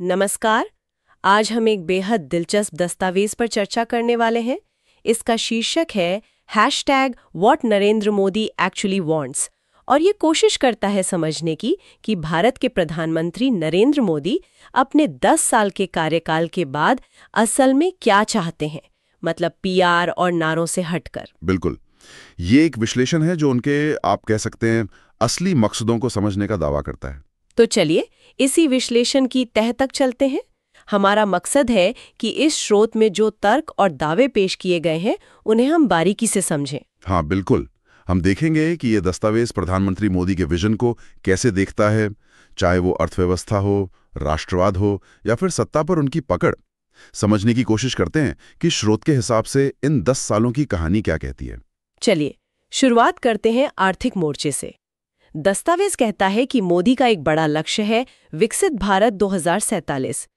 नमस्कार। आज हम एक बेहद दिलचस्प दस्तावेज पर चर्चा करने वाले हैं। इसका शीर्षक है #What Narendra Modi actually wants और ये कोशिश करता है समझने की कि भारत के प्रधानमंत्री नरेंद्र मोदी अपने 10 साल के कार्यकाल के बाद असल में क्या चाहते हैं, मतलब पीआर और नारों से हटकर। बिल्कुल, ये एक विश्लेषण है जो उनके आप कह सकते हैं असली मकसदों को समझने का दावा करता है। तो चलिए इसी विश्लेषण की तह तक चलते हैं। हमारा मकसद है कि इस स्रोत में जो तर्क और दावे पेश किए गए हैं उन्हें हम बारीकी से समझें। हाँ बिल्कुल, हम देखेंगे कि ये दस्तावेज प्रधानमंत्री मोदी के विजन को कैसे देखता है, चाहे वो अर्थव्यवस्था हो, राष्ट्रवाद हो या फिर सत्ता पर उनकी पकड़। समझने की कोशिश करते हैं कि स्रोत के हिसाब से इन 10 सालों की कहानी क्या कहती है। चलिए शुरुआत करते हैं आर्थिक मोर्चे से। दस्तावेज कहता है कि मोदी का एक बड़ा लक्ष्य है विकसित भारत 2047।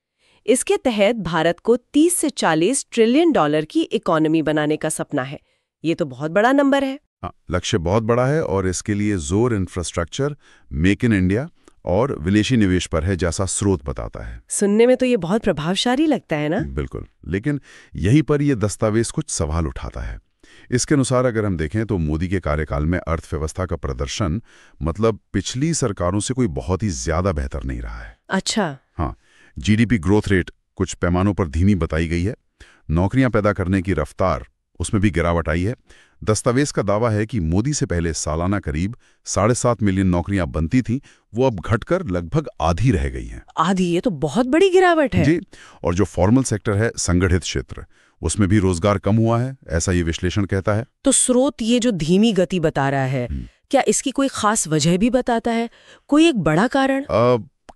इसके तहत भारत को 30 से 40 ट्रिलियन डॉलर की इकोनॉमी बनाने का सपना है। ये तो बहुत बड़ा नंबर है। हाँ, लक्ष्य बहुत बड़ा है और इसके लिए जोर इंफ्रास्ट्रक्चर, मेक इन इंडिया और विदेशी निवेश पर है, जैसा स्रोत बताता है। सुनने में तो ये बहुत प्रभावशाली लगता है ना? बिल्कुल, लेकिन यहीं पर यह दस्तावेज कुछ सवाल उठाता है। इसके अनुसार अगर हम देखें तो मोदी के कार्यकाल में अर्थव्यवस्था का प्रदर्शन मतलब पिछली सरकारों से कोई बहुत ही ज्यादा बेहतर नहीं रहा है। अच्छा। हाँ, जीडीपी ग्रोथ रेट कुछ पैमानों पर धीमी बताई गई है। नौकरियां पैदा करने की रफ्तार, उसमें भी गिरावट आई है। दस्तावेज का दावा है कि मोदी से पहले सालाना करीब 7.5 मिलियन नौकरियां बनती थीं, वो अब घटकर लगभग आधी रह गई हैं। आधी? ये तो बहुत बड़ी गिरावट है। जी, और जो फॉर्मल सेक्टर है, संगठित क्षेत्र, उसमें भी रोजगार कम हुआ है, ऐसा ये विश्लेषण कहता है। तो स्रोत ये जो धीमी गति बता रहा है, क्या इसकी कोई खास वजह भी बताता है? कोई एक बड़ा कारण?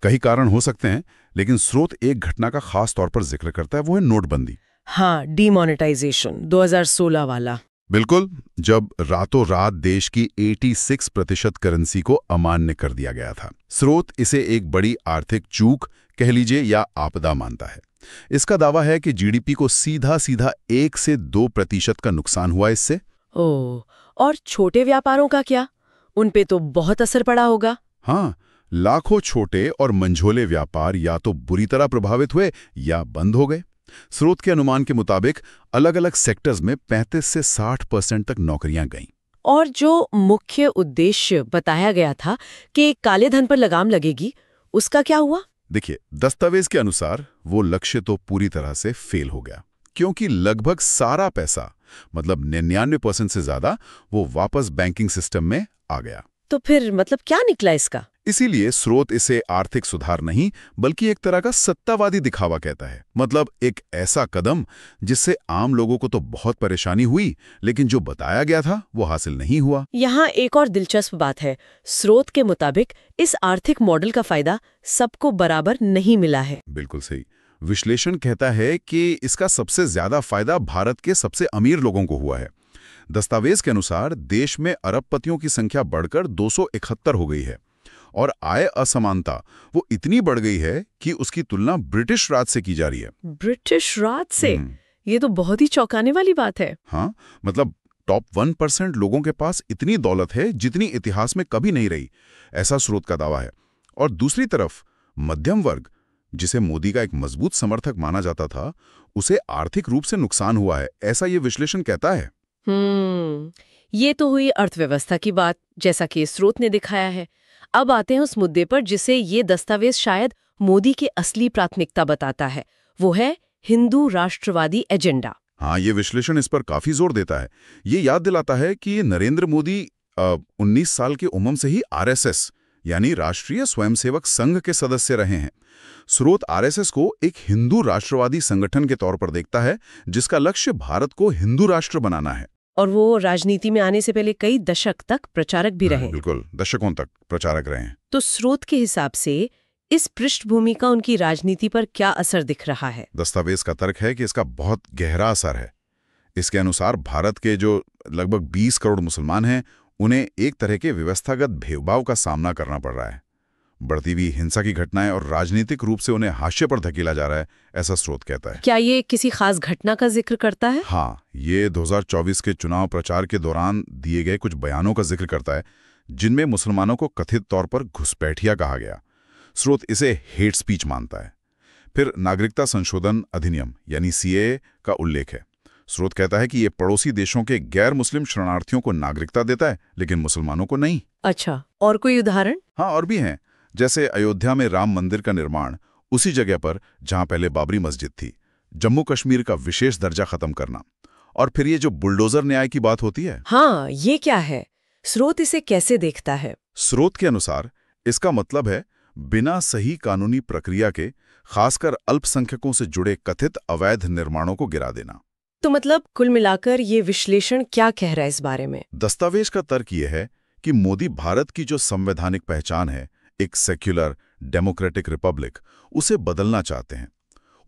कई कारण हो सकते हैं, लेकिन स्रोत एक घटना का खास तौर पर जिक्र करता है, वो है नोटबंदी। हाँ, डीमोनेटाइजेशन 2016 वाला। बिल्कुल, जब रातों रात देश की 86% करेंसी को अमान्य कर दिया गया था। स्रोत इसे एक बड़ी आर्थिक चूक कह लीजिए या आपदा मानता है। इसका दावा है कि जीडीपी को सीधा 1 से 2% का नुकसान हुआ इससे। ओह, और छोटे व्यापारों का क्या? उन पे तो बहुत असर पड़ा होगा। हाँ, लाखों छोटे और मंझोले व्यापार या तो बुरी तरह प्रभावित हुए या बंद हो गए। स्रोत के अनुमान के मुताबिक अलग अलग सेक्टर्स में 35 से 60% तक नौकरियां गईं। और जो मुख्य उद्देश्य बताया गया था कि काले धन पर लगाम लगेगी, उसका क्या हुआ? देखिए, दस्तावेज के अनुसार वो लक्ष्य तो पूरी तरह से फेल हो गया, क्योंकि लगभग सारा पैसा मतलब 99% से ज्यादा वो वापस बैंकिंग सिस्टम में आ गया। तो फिर मतलब क्या निकला इसका? इसीलिए स्रोत इसे आर्थिक सुधार नहीं बल्कि एक तरह का सत्तावादी दिखावा कहता है। मतलब एक ऐसा कदम जिससे आम लोगों को तो बहुत परेशानी हुई, लेकिन जो बताया गया था वो हासिल नहीं हुआ। यहाँ एक और दिलचस्प बात है। स्रोत के मुताबिक इस आर्थिक मॉडल का फायदा सबको बराबर नहीं मिला है। बिल्कुल सही। विश्लेषण कहता है कि इसका सबसे ज्यादा फायदा भारत के सबसे अमीर लोगों को हुआ है। दस्तावेज के अनुसार देश में अरबपतियों की संख्या बढ़कर 271 हो गई है और आय असमानता वो इतनी बढ़ गई है कि उसकी तुलना ब्रिटिश राज से की जा रही है। ब्रिटिश राज से? ये तो बहुत ही चौंकाने वाली बात है। हाँ, मतलब टॉप 1% लोगों के पास इतनी दौलत है जितनी इतिहास में कभी नहीं रही, ऐसा स्रोत का दावा है। और दूसरी तरफ मध्यम वर्ग, जिसे मोदी का एक मजबूत समर्थक माना जाता था, उसे आर्थिक रूप से नुकसान हुआ है, ऐसा ये विश्लेषण कहता है। ये तो हुई अर्थव्यवस्था की बात, जैसा कि स्रोत ने दिखाया है। अब आते हैं उस मुद्दे पर जिसे ये दस्तावेज शायद मोदी की असली प्राथमिकता बताता है। वो है हिंदू राष्ट्रवादी एजेंडा। हाँ, ये विश्लेषण इस पर काफी जोर देता है। ये याद दिलाता है कि ये नरेंद्र मोदी 19 साल की उम्र से ही आरएसएस यानी राष्ट्रीय स्वयंसेवक संघ के सदस्य रहे हैं। स्रोत आरएसएस को एक हिंदू राष्ट्रवादी संगठन के तौर पर देखता है जिसका लक्ष्य भारत को हिंदू राष्ट्र बनाना है। और वो राजनीति में आने से पहले कई दशक तक प्रचारक भी रहे। बिल्कुल, दशकों तक प्रचारक रहे हैं। तो स्रोत के हिसाब से इस पृष्ठभूमि का उनकी राजनीति पर क्या असर दिख रहा है? दस्तावेज का तर्क है कि इसका बहुत गहरा असर है। इसके अनुसार भारत के जो लगभग 20 करोड़ मुसलमान हैं, उन्हें एक तरह के व्यवस्थागत भेदभाव का सामना करना पड़ रहा है। बढ़ती हुई हिंसा की घटनाएं और राजनीतिक रूप से उन्हें हाशिए पर धकेला जा रहा है, ऐसा स्रोत कहता है। क्या ये किसी खास घटना का जिक्र करता है? हाँ, ये 2024 के चुनाव प्रचार के दौरान दिए गए कुछ बयानों का जिक्र करता है, जिनमें मुसलमानों को कथित तौर पर घुसपैठिया कहा गया। स्रोत इसे हेट स्पीच मानता है। फिर नागरिकता संशोधन अधिनियम यानी सीएए का उल्लेख है। स्रोत कहता है कि ये पड़ोसी देशों के गैर मुस्लिम शरणार्थियों को नागरिकता देता है, लेकिन मुसलमानों को नहीं। अच्छा, और कोई उदाहरण? हाँ, और भी हैं। जैसे अयोध्या में राम मंदिर का निर्माण उसी जगह पर जहां पहले बाबरी मस्जिद थी, जम्मू कश्मीर का विशेष दर्जा खत्म करना, और फिर ये जो बुलडोजर न्याय की बात होती है। हाँ, ये क्या है? स्रोत इसे कैसे देखता है? स्रोत के अनुसार इसका मतलब है बिना सही कानूनी प्रक्रिया के खासकर अल्पसंख्यकों से जुड़े कथित अवैध निर्माणों को गिरा देना। तो मतलब कुल मिलाकर ये विश्लेषण क्या कह रहा है इस बारे में? दस्तावेज का तर्क ये है कि मोदी भारत की जो संवैधानिक पहचान है, एक सेक्युलर डेमोक्रेटिक रिपब्लिक, उसे बदलना चाहते हैं।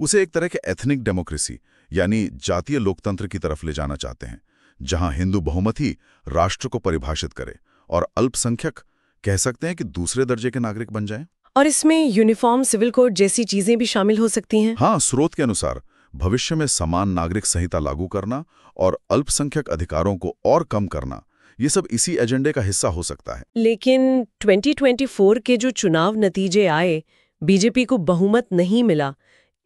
उसे एक तरह के एथनिक डेमोक्रेसी यानी जातीय लोकतंत्र की तरफ ले जाना चाहते हैं, जहां हिंदू बहुमत ही राष्ट्र को परिभाषित करे और अल्पसंख्यक कह सकते हैं कि दूसरे दर्जे के नागरिक बन जाएं। और इसमें यूनिफॉर्म सिविल कोड जैसी चीजें भी शामिल हो सकती हैं? हाँ, स्रोत के अनुसार भविष्य में समान नागरिक संहिता लागू करना और अल्पसंख्यक अधिकारों को और कम करना, ये सब इसी एजेंडे का हिस्सा हो सकता है। लेकिन 2024 के जो चुनाव नतीजे आए, बीजेपी को बहुमत नहीं मिला,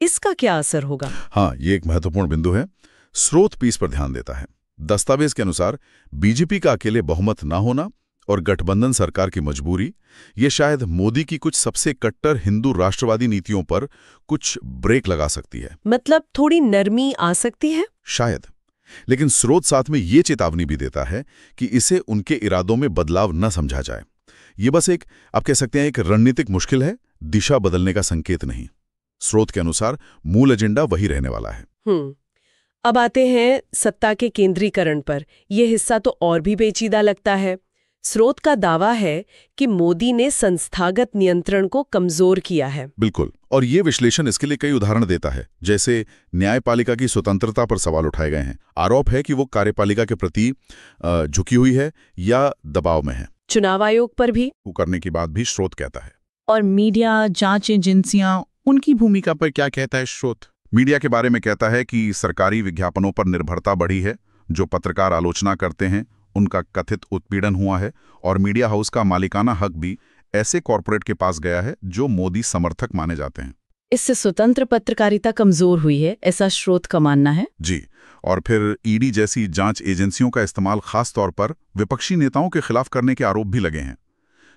इसका क्या असर होगा? हाँ, ये एक महत्वपूर्ण बिंदु है। स्रोत पीस पर ध्यान देता है। दस्तावेज के अनुसार बीजेपी का अकेले बहुमत न होना और गठबंधन सरकार की मजबूरी, ये शायद मोदी की कुछ सबसे कट्टर हिंदू राष्ट्रवादी नीतियों पर कुछ ब्रेक लगा सकती है। मतलब थोड़ी नरमी आ सकती है? शायद। लेकिन स्रोत साथ में ये चेतावनी भी देता है कि इसे उनके इरादों में बदलाव न समझा जाए। ये बस एक, आप कह सकते हैं, एक रणनीतिक मुश्किल है, दिशा बदलने का संकेत नहीं। स्रोत के अनुसार मूल एजेंडा वही रहने वाला है। अब आते हैं सत्ता के केंद्रीकरण पर। यह हिस्सा तो और भी पेचीदा लगता है। स्रोत का दावा है कि मोदी ने संस्थागत नियंत्रण को कमजोर किया है। बिल्कुल, और ये विश्लेषण इसके लिए कई उदाहरण देता है। जैसे न्यायपालिका की स्वतंत्रता पर सवाल उठाए गए हैं। आरोप है कि वो कार्यपालिका के प्रति झुकी हुई है या दबाव में है। चुनाव आयोग पर भी करने की बात भी स्रोत कहता है। और मीडिया, जांच एजेंसियां, उनकी भूमिका पर क्या कहता है स्रोत? मीडिया के बारे में कहता है कि सरकारी विज्ञापनों पर निर्भरता बढ़ी है। जो पत्रकार आलोचना करते हैं उनका कथित उत्पीड़न हुआ है, और मीडिया हाउस का मालिकाना हक भी ऐसे कॉरपोरेट के पास गया है जो मोदी समर्थक माने जाते हैं। इससे स्वतंत्र पत्रकारिता कमजोर हुई है, ऐसा स्रोत का मानना है। जी, और फिर ईडी जैसी जांच एजेंसियों का इस्तेमाल खास तौर पर विपक्षी नेताओं के खिलाफ करने के आरोप भी लगे हैं।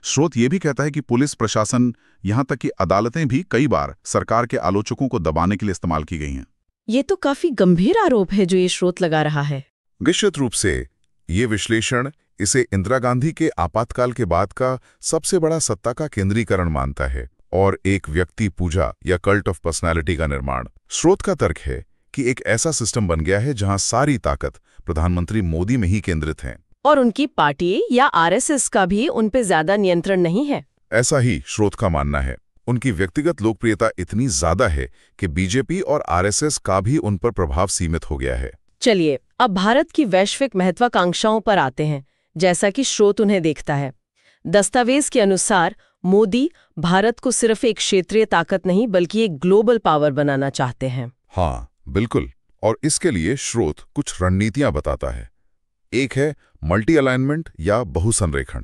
स्रोत ये भी कहता है कि पुलिस प्रशासन, यहां तक कि अदालतें भी कई बार सरकार के आलोचकों को दबाने के लिए इस्तेमाल की गई हैं। ये तो काफी गंभीर आरोप है जो ये स्रोत लगा रहा है। निश्चित रूप से ये विश्लेषण इसे इंदिरा गांधी के आपातकाल के बाद का सबसे बड़ा सत्ता का केंद्रीकरण मानता है और एक व्यक्ति पूजा या कल्ट ऑफ पर्सनैलिटी का निर्माण। स्रोत का तर्क है कि एक ऐसा सिस्टम बन गया है जहां सारी ताकत प्रधानमंत्री मोदी में ही केंद्रित है, और उनकी पार्टी या आरएसएस का भी उन पे ज्यादा नियंत्रण नहीं है। ऐसा ही स्रोत का मानना है। उनकी व्यक्तिगत लोकप्रियता इतनी ज्यादा है कि बीजेपी और आरएसएस का भी उन पर प्रभाव सीमित हो गया है। चलिए, अब भारत की वैश्विक महत्वाकांक्षाओं पर आते हैं, जैसा कि स्रोत उन्हें देखता है। दस्तावेज के अनुसार मोदी भारत को सिर्फ एक क्षेत्रीय ताकत नहीं बल्कि एक ग्लोबल पावर बनाना चाहते हैं। हाँ, बिल्कुल, और इसके लिए स्रोत कुछ रणनीतियां बताता है। एक है मल्टी अलाइनमेंट या बहुसंरेखण।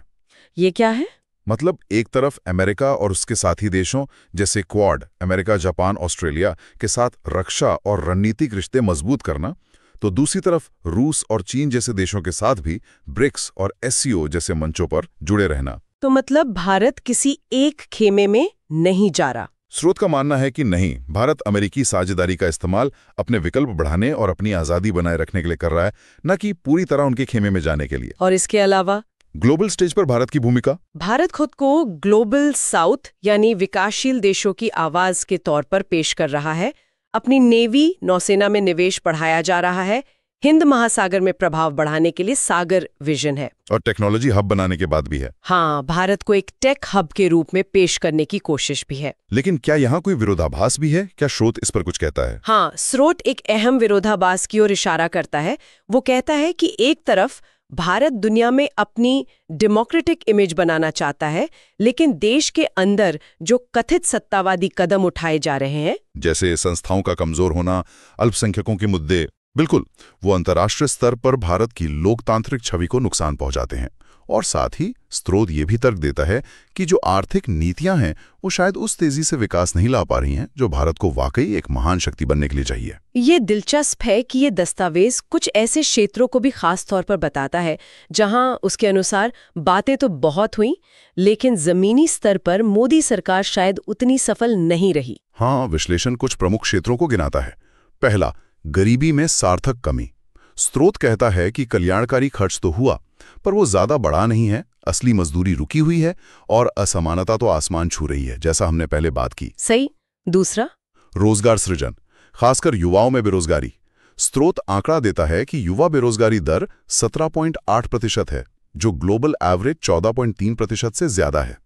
ये क्या है? मतलब एक तरफ अमेरिका और उसके साथी देशों जैसे क्वाड, अमेरिका, जापान, ऑस्ट्रेलिया के साथ रक्षा और रणनीतिक रिश्ते मजबूत करना, तो दूसरी तरफ रूस और चीन जैसे देशों के साथ भी ब्रिक्स और एससीओ जैसे मंचों पर जुड़े रहना। तो मतलब भारत किसी एक खेमे में नहीं जा रहा। स्रोत का मानना है कि नहीं, भारत अमेरिकी साझेदारी का इस्तेमाल अपने विकल्प बढ़ाने और अपनी आजादी बनाए रखने के लिए कर रहा है, न कि पूरी तरह उनके खेमे में जाने के लिए। और इसके अलावा ग्लोबल स्टेज पर भारत की भूमिका। भारत खुद को ग्लोबल साउथ यानी विकासशील देशों की आवाज के तौर पर पेश कर रहा है। अपनी नेवी, नौसेना में निवेश बढ़ाया जा रहा है। हिंद महासागर में प्रभाव बढ़ाने के लिए सागर विजन है, और टेक्नोलॉजी हब बनाने के बाद भी है। हाँ, भारत को एक टेक हब के रूप में पेश करने की कोशिश भी है। लेकिन क्या यहाँ कोई विरोधाभास भी है? क्या स्रोत इस पर कुछ कहता है? हाँ, स्रोत एक अहम विरोधाभास की ओर इशारा करता है। वो कहता है कि एक तरफ भारत दुनिया में अपनी डेमोक्रेटिक इमेज बनाना चाहता है, लेकिन देश के अंदर जो कथित सत्तावादी कदम उठाए जा रहे हैं, जैसे संस्थाओं का कमजोर होना, अल्पसंख्यकों के मुद्दे, बिल्कुल, वो अंतर्राष्ट्रीय स्तर पर भारत की लोकतांत्रिक छवि को नुकसान पहुंचाते हैं और साथ ही स्रोत ये भी तर्क देता है कि जो आर्थिक नीतियां हैं वो शायद उस तेजी से विकास नहीं ला पा रही हैं जो भारत को वाकई एक महान शक्ति बनने के लिए चाहिए। ये दिलचस्प है कि ये दस्तावेज कुछ ऐसे क्षेत्रों को भी खास तौर पर बताता है जहां उसके अनुसार बातें तो बहुत हुई लेकिन जमीनी स्तर पर मोदी सरकार शायद उतनी सफल नहीं रही। हाँ, विश्लेषण कुछ प्रमुख क्षेत्रों को गिनाता है। पहला, गरीबी में सार्थक कमी। स्रोत कहता है कि कल्याणकारी खर्च तो हुआ पर वो ज्यादा बढ़ा नहीं है, असली मजदूरी रुकी हुई है और असमानता तो आसमान छू रही है, जैसा हमने पहले बात की। सही। दूसरा, रोजगार सृजन, खासकर युवाओं में बेरोजगारी। स्रोत आंकड़ा देता है कि युवा बेरोजगारी दर 17.8% है, जो ग्लोबल एवरेज 14.3% से ज्यादा है।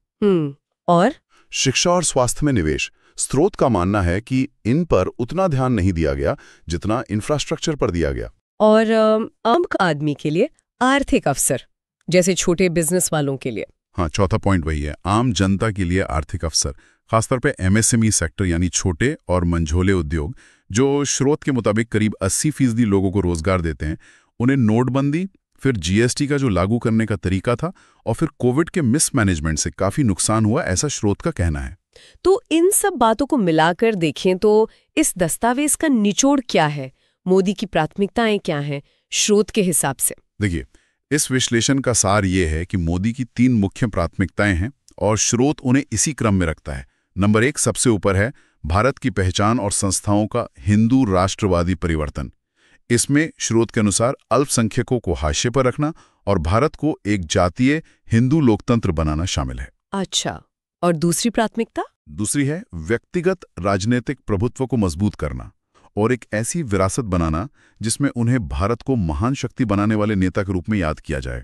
और शिक्षा और स्वास्थ्य में निवेश। स्रोत का मानना है कि इन पर उतना ध्यान नहीं दिया गया जितना इंफ्रास्ट्रक्चर पर दिया गया। और आम आदमी के लिए आर्थिक अवसर, जैसे छोटे बिजनेस वालों के लिए। हाँ, चौथा पॉइंट वही है, आम जनता के लिए आर्थिक अवसर, खासतौर पे एमएसएमई सेक्टर यानी छोटे और मंझोले उद्योग, जो स्रोत के मुताबिक करीब 80% लोगों को रोजगार देते हैं। उन्हें नोटबंदी, फिर जीएसटी का जो लागू करने का तरीका था और फिर कोविड के मिसमैनेजमेंट से काफी नुकसान हुआ, ऐसा स्रोत का कहना है। तो इन सब बातों को मिलाकर देखें तो इस दस्तावेज का निचोड़ क्या है? मोदी की प्राथमिकताएं क्या हैं स्रोत के हिसाब से? देखिए, इस विश्लेषण का सार ये है कि मोदी की 3 मुख्य प्राथमिकताएं हैं और स्रोत उन्हें इसी क्रम में रखता है। नंबर 1 सबसे ऊपर है भारत की पहचान और संस्थाओं का हिंदू राष्ट्रवादी परिवर्तन। इसमें स्रोत के अनुसार अल्पसंख्यकों को हाशिए पर रखना और भारत को एक जातीय हिंदू लोकतंत्र बनाना शामिल है। अच्छा, और दूसरी प्राथमिकता? दूसरी है व्यक्तिगत राजनीतिक प्रभुत्व को मजबूत करना और एक ऐसी विरासत बनाना जिसमें उन्हें भारत को महान शक्ति बनाने वाले नेता के रूप में याद किया जाए।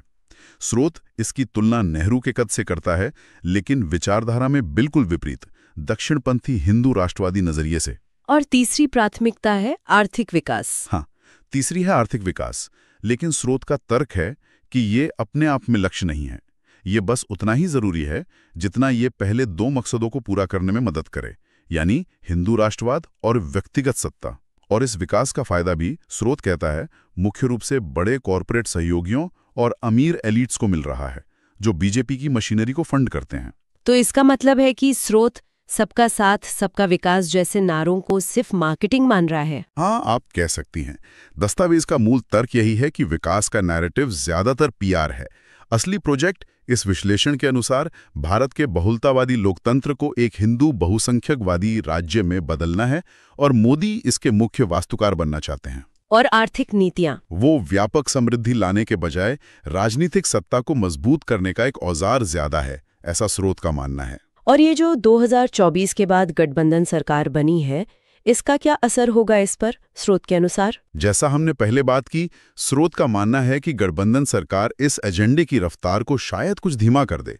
स्रोत इसकी तुलना नेहरू के कद से करता है, लेकिन विचारधारा में बिल्कुल विपरीत, दक्षिणपंथी हिंदू राष्ट्रवादी नजरिए से। और तीसरी प्राथमिकता है आर्थिक विकास। हाँ, तीसरी है आर्थिक विकास, लेकिन स्रोत का तर्क है कि ये अपने आप में लक्ष्य नहीं है। ये बस उतना ही जरूरी है जितना ये पहले 2 मकसदों को पूरा करने में मदद करे, यानी हिंदू राष्ट्रवाद और व्यक्तिगत सत्ता। और इस विकास का फायदा भी, स्रोत कहता है, मुख्य रूप से बड़े कॉरपोरेट सहयोगियों और अमीर एलिट्स को मिल रहा है, जो बीजेपी की मशीनरी को फंड करते हैं। तो इसका मतलब है कि स्रोत सबका साथ सबका विकास जैसे नारों को सिर्फ मार्केटिंग मान रहा है। हाँ, आप कह सकती हैं। दस्तावेज का मूल तर्क यही है कि विकास का नैरेटिव ज्यादातर पीआर है। असली प्रोजेक्ट इस विश्लेषण के अनुसार भारत के बहुलतावादी लोकतंत्र को एक हिंदू बहुसंख्यकवादी राज्य में बदलना है और मोदी इसके मुख्य वास्तुकार बनना चाहते हैं। और आर्थिक नीतियां? वो व्यापक समृद्धि लाने के बजाय राजनीतिक सत्ता को मजबूत करने का एक औजार ज्यादा है, ऐसा स्रोत का मानना है। और ये जो 2024 के बाद गठबंधन सरकार बनी है, इसका क्या असर होगा इस पर स्रोत के अनुसार? जैसा हमने पहले बात की, स्रोत का मानना है कि गठबंधन सरकार इस एजेंडे की रफ्तार को शायद कुछ धीमा कर दे,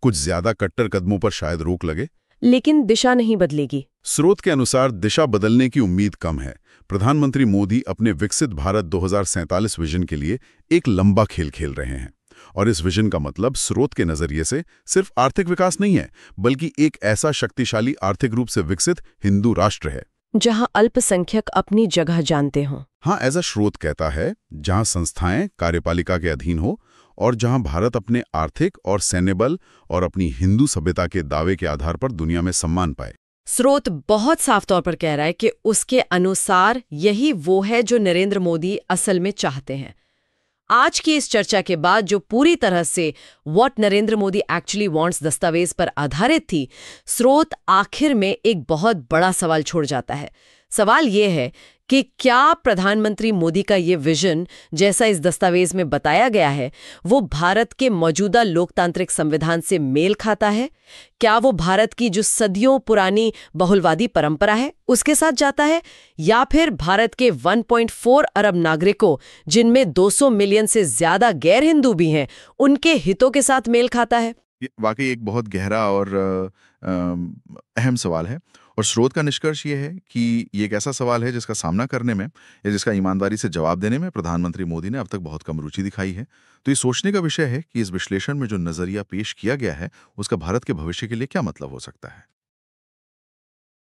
कुछ ज्यादा कट्टर कदमों पर शायद रोक लगे, लेकिन दिशा नहीं बदलेगी। स्रोत के अनुसार दिशा बदलने की उम्मीद कम है। प्रधानमंत्री मोदी अपने विकसित भारत 2047 विजन के लिए एक लंबा खेल खेल रहे हैं और इस विजन का मतलब स्रोत के नजरिए से सिर्फ आर्थिक विकास नहीं है, बल्कि एक ऐसा शक्तिशाली आर्थिक रूप से विकसित हिंदू राष्ट्र है जहां अल्पसंख्यक अपनी जगह जानते हों। हाँ, ऐसा स्रोत कहता है, जहां संस्थाएं कार्यपालिका के अधीन हो और जहां भारत अपने आर्थिक और सैन्य बल और अपनी हिंदू सभ्यता के दावे के आधार पर दुनिया में सम्मान पाए। स्रोत बहुत साफ तौर पर कह रहा है कि उसके अनुसार यही वो है जो नरेंद्र मोदी असल में चाहते हैं। आज की इस चर्चा के बाद जो पूरी तरह से what Narendra Modi actually wants दस्तावेज पर आधारित थी, स्रोत आखिर में एक बहुत बड़ा सवाल छोड़ जाता है। सवाल ये है कि क्या प्रधानमंत्री मोदी का ये विजन, जैसा इस दस्तावेज में बताया गया है, वो भारत के मौजूदा लोकतांत्रिक संविधान से मेल खाता है? क्या वो भारत की जो सदियों पुरानी बहुलवादी परंपरा है उसके साथ जाता है, या फिर भारत के 1.4 अरब नागरिकों, जिनमें 200 मिलियन से ज्यादा गैर हिंदू भी हैं, उनके हितों के साथ मेल खाता है? वाकई एक बहुत गहरा और अहम सवाल है और स्रोत का निष्कर्ष ये है कि ये एक ऐसा सवाल है जिसका सामना करने में या जिसका ईमानदारी से जवाब देने में प्रधानमंत्री मोदी ने अब तक बहुत कम रुचि दिखाई है। तो ये सोचने का विषय है कि इस विश्लेषण में जो नजरिया पेश किया गया है उसका भारत के भविष्य के लिए क्या मतलब हो सकता है।